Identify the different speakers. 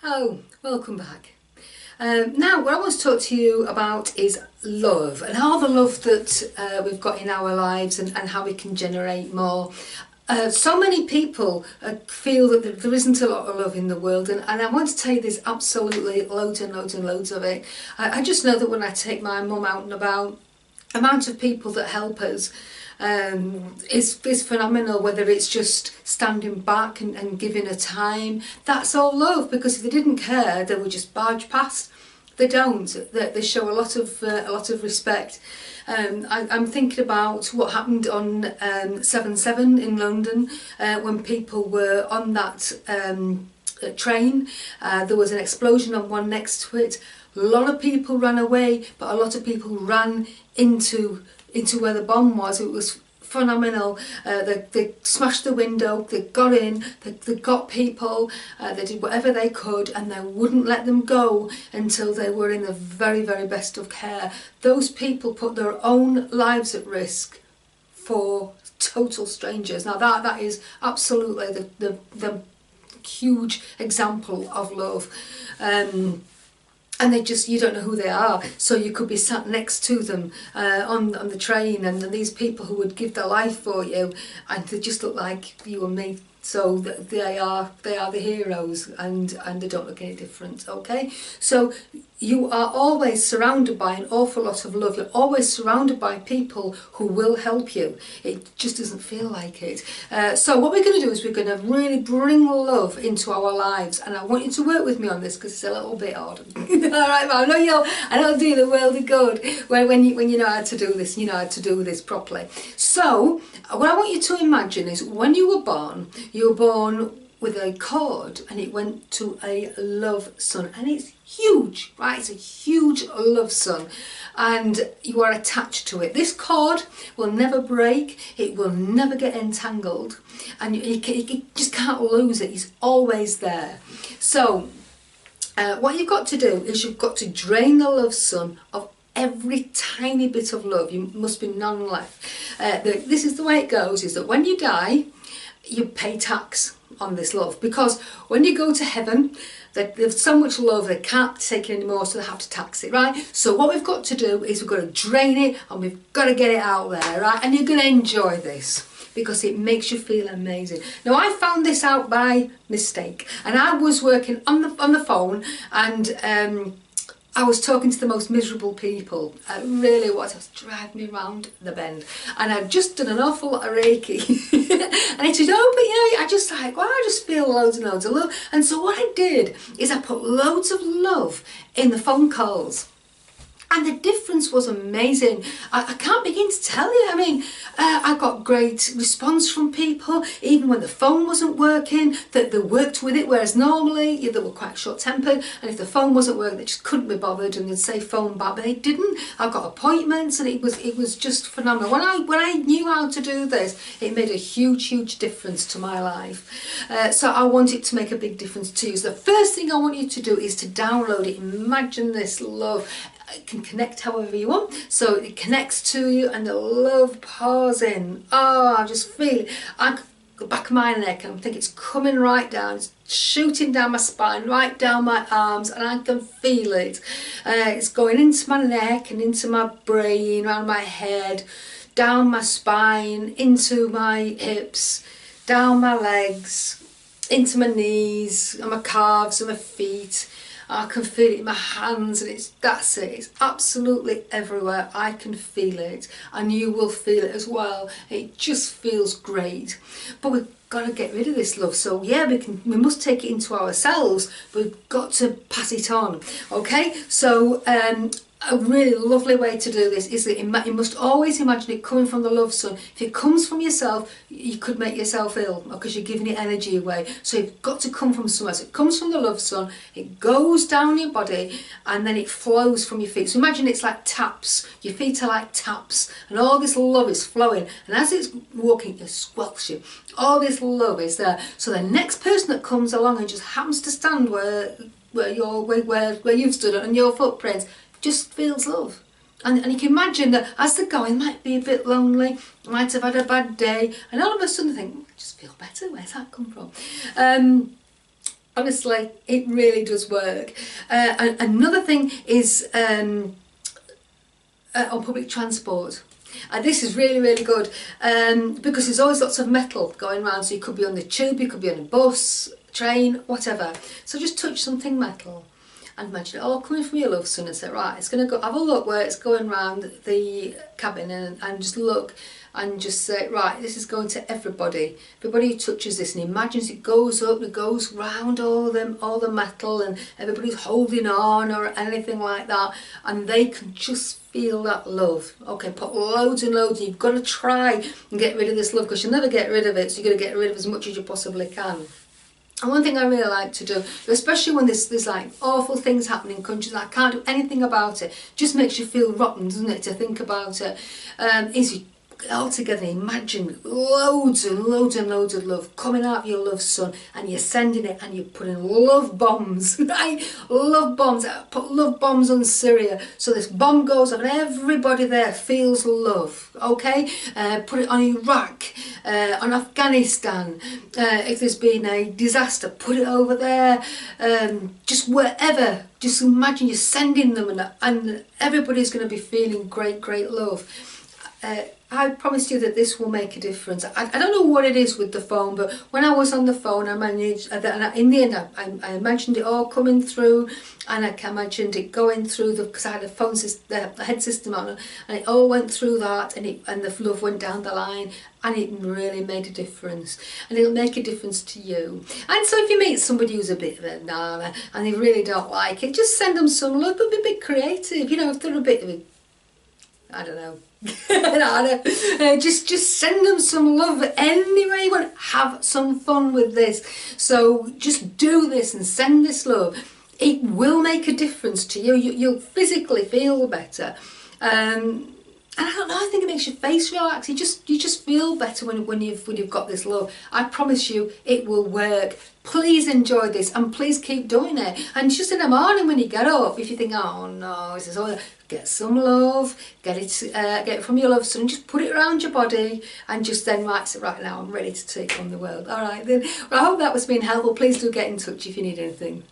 Speaker 1: Oh, welcome back. Now, what I want to talk to you about is love and all the love that we've got in our lives and how we can generate more. So many people feel that there isn't a lot of love in the world, and I want to tell you there's absolutely loads and loads and loads of it. I just know that when I take my mum out and about, amount of people that help us is phenomenal. Whether it's just standing back and giving her time, that's all love, because if they didn't care they would just barge past. They don't. They show a lot of respect. I'm thinking about what happened on 7/7 in London when people were on that train. There was an explosion on one next to it. A lot of people ran away, but a lot of people ran into where the bomb was. It was phenomenal. They smashed the window, they got in, they got people, they did whatever they could, and they wouldn't let them go until they were in the very, very best of care. Those people put their own lives at risk for total strangers. Now that is absolutely the huge example of love. And you don't know who they are, so you could be sat next to them on the train, and these people who would give their life for you, and they just look like you and me. So they are the heroes, and they don't look any different. Okay, so you are always surrounded by an awful lot of love. You're always surrounded by people who will help you. It just doesn't feel like it. So what we're going to do is we're going to really bring love into our lives, and I want you to work with me on this because it's a little bit hard. All right, I know I know I'm doing the world of good when you know how to do this. You know how to do this properly. So what I want you to imagine is when you were born with a cord, and it went to a love sun, and it's huge, right? It's a huge love sun, and you are attached to it. This cord will never break, it will never get entangled, and you just can't lose it. It's always there. So what you've got to do is you've got to drain the love sun of every tiny bit of love. You must be none left. This is the way it goes, is that when you die, you pay tax on this love, because when you go to heaven, there's so much love they can't take it anymore, so they have to tax it, right? So what we've got to do is we've got to drain it, and we've got to get it out there, right? And you're going to enjoy this because it makes you feel amazing. Now, I found this out by mistake, and I was working on the phone, and I was talking to the most miserable people. It really was. It was driving me round the bend. And I'd just done an awful lot of Reiki. And he said, oh, but you know, I just feel loads and loads of love. And so what I did is I put loads of love in the phone calls. And the difference was amazing. I can't begin to tell you. I mean, I got great response from people, even when the phone wasn't working, that they worked with it, whereas normally they were quite short-tempered, and if the phone wasn't working, they just couldn't be bothered, and they'd say phone back, but they didn't. I got appointments, and it was just phenomenal. When I knew how to do this, it made a huge difference to my life. So I want it to make a big difference to you. So the first thing I want you to do is to download it. Imagine this love. It can connect however you want, so it connects to you, and the love pours in. Oh, I just feel it. I go back of my neck, and I think it's coming right down. It's shooting down my spine, right down my arms, and I can feel it. It's going into my neck and into my brain, around my head, down my spine, into my hips, down my legs, into my knees, and my calves and my feet. I can feel it in my hands, and that's it. It's absolutely everywhere. I can feel it, and you will feel it as well. It just feels great. But we've got to get rid of this love. So yeah, we must take it into ourselves, but we've got to pass it on. Okay, so a really lovely way to do this is that you must always imagine it coming from the love sun. If it comes from yourself, you could make yourself ill because you're giving it energy away. So you've got to come from somewhere. So it comes from the love sun, it goes down your body, and then it flows from your feet. So imagine it's like taps. Your feet are like taps, and all this love is flowing. And as it's walking, it squelches. All this love is there. So the next person that comes along and just happens to stand where you've stood on your footprints, just feels love. And you can imagine that as they're going, might be a bit lonely, might have had a bad day, and all of a sudden think, I just feel better. Where's that come from? Honestly, it really does work. And another thing is on public transport. And this is really, really good because there's always lots of metal going around. So you could be on the tube, you could be on a bus, train, whatever. So just touch something metal and imagine it all coming from your love son and say, right, it's going to go, have a look where it's going round the cabin and just look and just say, right, this is going to everybody. Everybody who touches this and imagines it goes up, it goes round all the metal and everybody's holding on or anything like that, and they can just feel that love. Okay, put loads and loads, and you've got to try and get rid of this love because you'll never get rid of it, so you've got to get rid of as much as you possibly can. And one thing I really like to do, especially when there's like awful things happening in countries that I can't do anything about it, just makes you feel rotten, doesn't it, to think about it, is you all together imagine loads and loads and loads of love coming out of your love son, and you're sending it and you're putting love bombs, right? Love bombs. Put love bombs on Syria, so this bomb goes off and everybody there feels love. Okay, put it on Iraq, on Afghanistan. If there's been a disaster, put it over there. Just wherever. Just imagine you're sending them, and everybody's going to be feeling great, great love. I promise you that this will make a difference. I don't know what it is with the phone, but when I was on the phone, I managed, in the end, I imagined it all coming through, and I imagined it going through because I had a phone system, the head system on, and it all went through that, and the love went down the line, and it really made a difference, and it'll make a difference to you. And so if you meet somebody who's a bit of a nana and they really don't like it, just send them some love, but be a bit creative, you know, if they're a bit of a, I don't know, just send them some love anyway you want. Have some fun with this. So just do this and send this love. It will make a difference to you. You'll physically feel better. And I don't know, I think it makes your face relax. You just feel better when you've got this love. I promise you it will work. Please enjoy this and please keep doing it. And just in the morning when you get up, if you think, oh no, this is all, get some love, get it from your love son, just put it around your body and just then right now I'm ready to take on the world. All right then. Well, I hope that was being helpful. Please do get in touch if you need anything.